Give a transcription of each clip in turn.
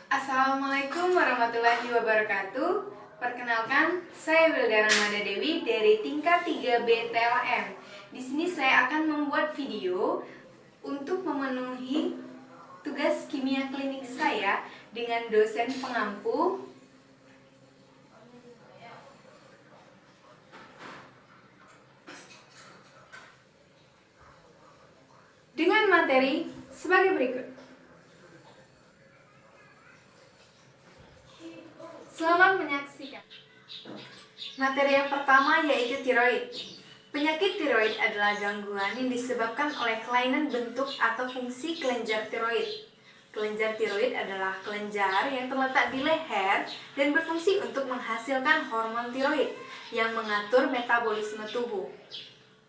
Assalamualaikum warahmatullahi wabarakatuh. Perkenalkan, saya Wilda Ramada Dewi dari tingkat 3B TLM. Di sini saya akan membuat video untuk memenuhi tugas kimia klinik saya dengan dosen pengampu dengan materi sebagai berikut. Selamat menyaksikan. Materi yang pertama yaitu tiroid. Penyakit tiroid adalah gangguan yang disebabkan oleh kelainan bentuk atau fungsi kelenjar tiroid. Kelenjar tiroid adalah kelenjar yang terletak di leher dan berfungsi untuk menghasilkan hormon tiroid yang mengatur metabolisme tubuh.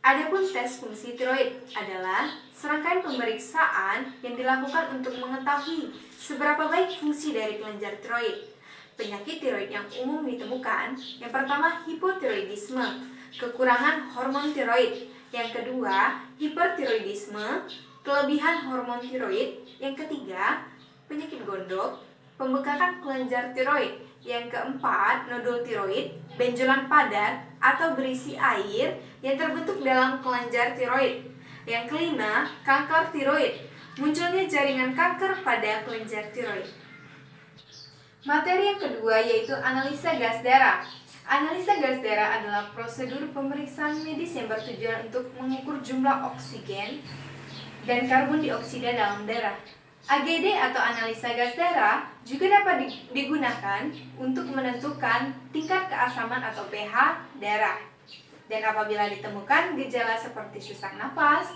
Adapun tes fungsi tiroid adalah serangkaian pemeriksaan yang dilakukan untuk mengetahui seberapa baik fungsi dari kelenjar tiroid. Penyakit tiroid yang umum ditemukan, yang pertama hipotiroidisme, kekurangan hormon tiroid. Yang kedua, hipertiroidisme, kelebihan hormon tiroid. Yang ketiga, penyakit gondok, pembekakan kelenjar tiroid. Yang keempat, nodul tiroid, benjolan padat atau berisi air yang terbentuk dalam kelenjar tiroid. Yang kelima, kanker tiroid, munculnya jaringan kanker pada kelenjar tiroid. Materi yang kedua yaitu analisa gas darah. Analisa gas darah adalah prosedur pemeriksaan medis yang bertujuan untuk mengukur jumlah oksigen dan karbon dioksida dalam darah. AGD atau analisa gas darah juga dapat digunakan untuk menentukan tingkat keasaman atau pH darah. Dan apabila ditemukan gejala seperti sesak napas,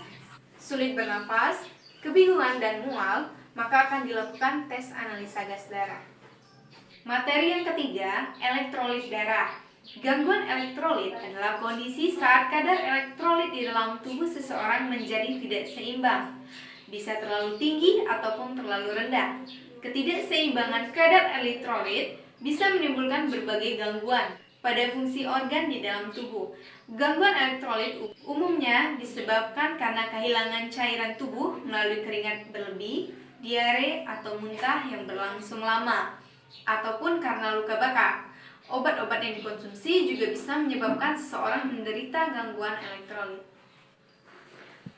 sulit bernapas, kebingungan dan mual, maka akan dilakukan tes analisa gas darah. Materi yang ketiga, elektrolit darah. Gangguan elektrolit adalah kondisi saat kadar elektrolit di dalam tubuh seseorang menjadi tidak seimbang. Bisa terlalu tinggi ataupun terlalu rendah. Ketidakseimbangan kadar elektrolit bisa menimbulkan berbagai gangguan pada fungsi organ di dalam tubuh. Gangguan elektrolit umumnya disebabkan karena kehilangan cairan tubuh melalui keringat berlebih, diare atau muntah yang berlangsung lama, ataupun karena luka bakar. Obat-obat yang dikonsumsi juga bisa menyebabkan seseorang menderita gangguan elektrolit.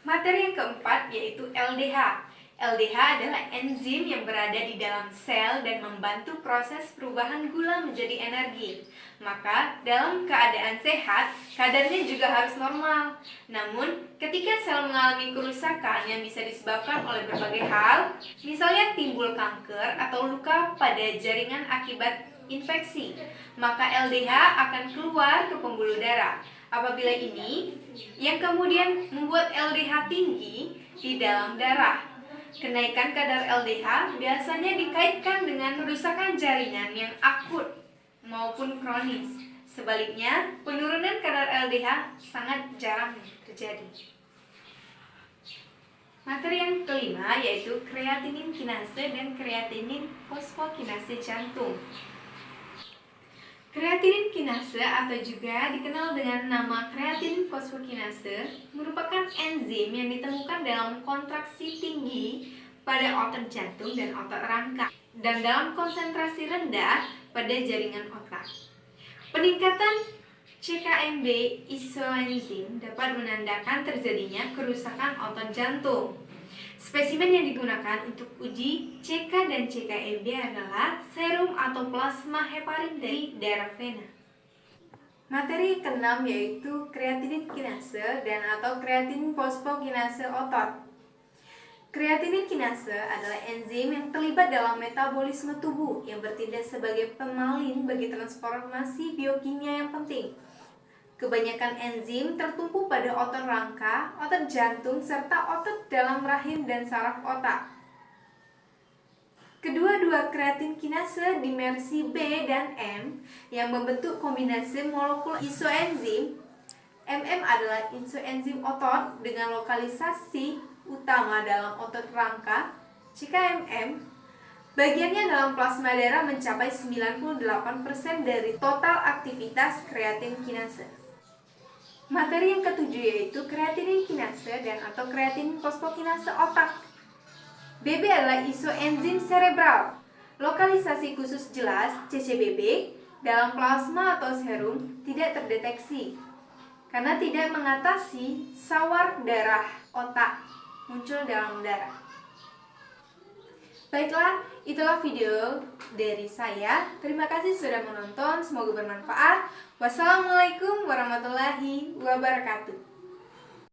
Materi yang keempat yaitu LDH. LDH adalah enzim yang berada di dalam sel dan membantu proses perubahan gula menjadi energi. Maka dalam keadaan sehat, kadarnya juga harus normal. Namun, ketika sel mengalami kerusakan yang bisa disebabkan oleh berbagai hal, misalnya timbul kanker atau luka pada jaringan akibat infeksi, maka LDH akan keluar ke pembuluh darah. Apabila ini yang kemudian membuat LDH tinggi di dalam darah. Kenaikan kadar LDH biasanya dikaitkan dengan kerusakan jaringan yang akut maupun kronis. Sebaliknya, penurunan kadar LDH sangat jarang terjadi. Materi yang kelima yaitu kreatinin kinase dan kreatinin fosfokinase jantung. Kreatinin kinase atau juga dikenal dengan nama kreatinin fosfokinase merupakan enzim yang ditemukan dalam kontraksi tinggi pada otot jantung dan otot rangka dan dalam konsentrasi rendah pada jaringan otak. Peningkatan CKMB isoenzim dapat menandakan terjadinya kerusakan otot jantung. Spesimen yang digunakan untuk uji CK dan CKMB adalah serum atau plasma heparin dari darah vena. Materi keenam yaitu kreatinin kinase dan atau kreatinin fosfokinase otot. Kreatinin kinase adalah enzim yang terlibat dalam metabolisme tubuh yang bertindak sebagai pemalin bagi transformasi biokimia yang penting. Kebanyakan enzim tertumpu pada otot rangka, otot jantung, serta otot dalam rahim dan saraf otak. Kedua-dua kreatin kinase dimersi B dan M yang membentuk kombinasi molekul isoenzim. MM adalah isoenzim otot dengan lokalisasi utama dalam otot rangka, CKMM. Bagiannya dalam plasma darah mencapai 98% dari total aktivitas kreatin kinase. Materi yang ketujuh yaitu kreatinin kinase dan atau kreatinin fosfokinase otak. BB adalah isoenzim cerebral. lokalisasi khusus jelas CCBB dalam plasma atau serum tidak terdeteksi karena tidak mengatasi sawar darah otak muncul dalam darah. Baiklah, itulah video dari saya. Terima kasih sudah menonton, semoga bermanfaat. Wassalamualaikum warahmatullahi wabarakatuh.